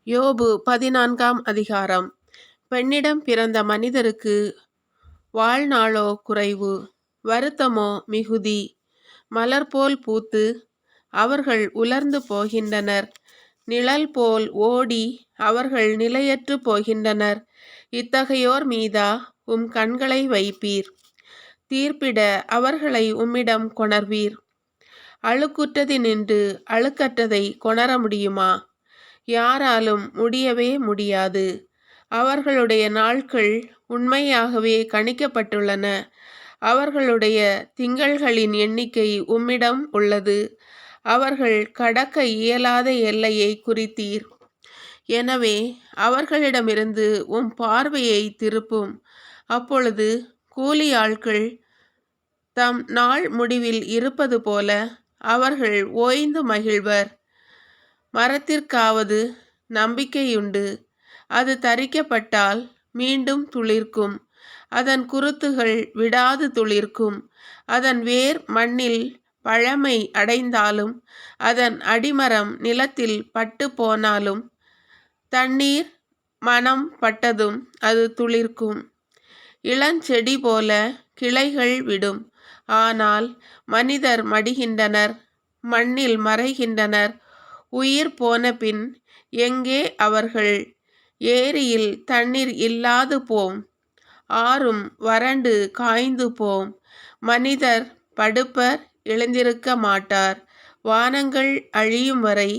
யோபு 14ஆம் அதிகாரம். பெண்ணிடம் பிறந்த மனிதருக்கு வாழ்நாளோ குறைவு, வருத்தமோ மிகுதி. மலர் போல் பூத்து அவர்கள் உலர்ந்து போகின்றனர், நிழல் போல் ஓடி அவர்கள் நிலையற்று போகின்றனர். இத்தகையோர் மீதா உம் கண்களை வைப்பீர், தீர்ப்பிட அவர்களை உம்மிடம் கொணர்வீர். அழுக்குற்றதினின்று அழுக்கற்றதை கொணர முடியுமா? யாராலும் முடியவே முடியாது. அவர்களுடைய நாட்கள் உண்மையாகவே கணிக்கப்பட்டுள்ளன. அவர்களுடைய திங்கள்களின் எண்ணிக்கை உம்மிடம் உள்ளது. அவர்கள் கடக்க இயலாத எல்லையை குறித்தீர். எனவே அவர்களிடமிருந்து உம் பார்வையை திருப்பும். அப்பொழுது கூலி ஆட்கள் தம் நாள் முடிவில் இருப்பது போல அவர்கள் ஓய்ந்து மகிழ்வர். மரத்திற்காவது நம்பிக்கையுண்டு, அது தரிக்கப்பட்டால் மீண்டும் துளிர்க்கும். அதன் குருத்துகள் விடாது துளிர்க்கும். அதன் வேர் மண்ணில் பழமை அடைந்தாலும், அதன் அடிமரம் நிலத்தில் பட்டு போனாலும், தண்ணீர் மனம் பட்டதும் அது துளிர்க்கும். இளஞ்செடி போல கிளைகள் விடும். ஆனால் மனிதர் மடிகின்றனர், மண்ணில் மறைகின்றனர். உயிர் போன பின் எங்கே அவர்கள்? ஏரியில் தண்ணீர் இல்லாது போம், ஆறும் வறண்டு காய்ந்து போம். மனிதர் படுப்பர், எழுந்திருக்க மாட்டார். வானங்கள் அழியும் வரை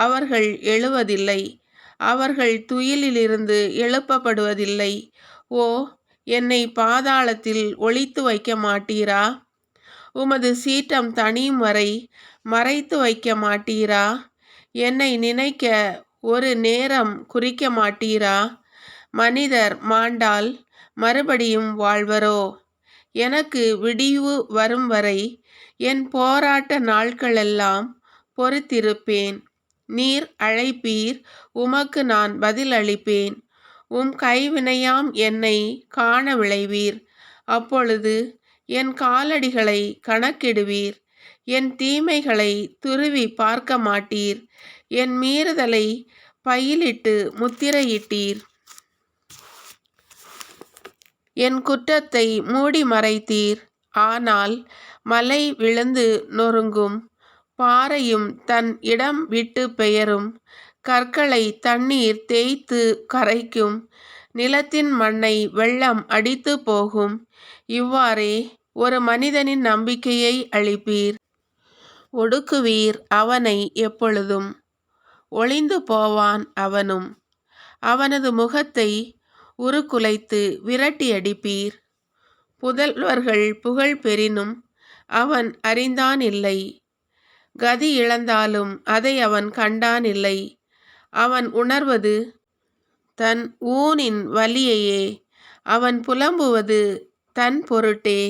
அவர்கள் எழுவதில்லை, அவர்கள் துயிலிலிருந்து எழுப்பப்படுவதில்லை. ஓ, என்னை பாதாளத்தில் ஒளித்து வைக்க மாட்டீரா? உமது சீற்றம் தணியும் வரை மறைத்து வைக்க மாட்டீரா? என்னை நினைக்க ஒரு நேரம் குறிக்க மாட்டீரா? மனிதர் மாண்டால் மறுபடியும் வாழ்வரோ? எனக்கு விடிவு வரும் வரை என் போராட்ட நாட்களெல்லாம் பொறுத்திருப்பேன். நீர் அழைப்பீர், உமக்கு நான் பதில் அளிப்பேன். உம் கைவினையாம் என்னை காண விளைவீர். அப்பொழுது என் காலடிகளை கணக்கிடுவீர். என் தீமைகளை துருவி பார்க்க மாட்டீர். என் மீறுதலை பையிலிட்டு முத்திரையிட்டீர். என் குற்றத்தை மூடி மறைத்தீர். ஆனால் மலை விழுந்து நொறுங்கும், பாறையும் தன் இடம் விட்டு பெயரும். கற்களை தண்ணீர் தேய்த்து கரைக்கும், நிலத்தின் மண்ணை வெள்ளம் அடித்து போகும். இவ்வாறே ஒரு மனிதனின் நம்பிக்கையை அழிப்பீர். ஒடுக்குவீர் அவனை எப்பொழுதும், ஒளிந்து போவான் அவனும். அவனது முகத்தை உருக்குலைத்து விரட்டி அடிப்பீர். புதல்வர்கள் புகழ் பெறினும் அவன் அறிந்தானில்லை. கதி இழந்தாலும் அதை அவன் கண்டானில்லை. அவன் உணர்வது தன் ஊனின் வலியையே, அவன் புலம்புவது தன் பொருட்டே.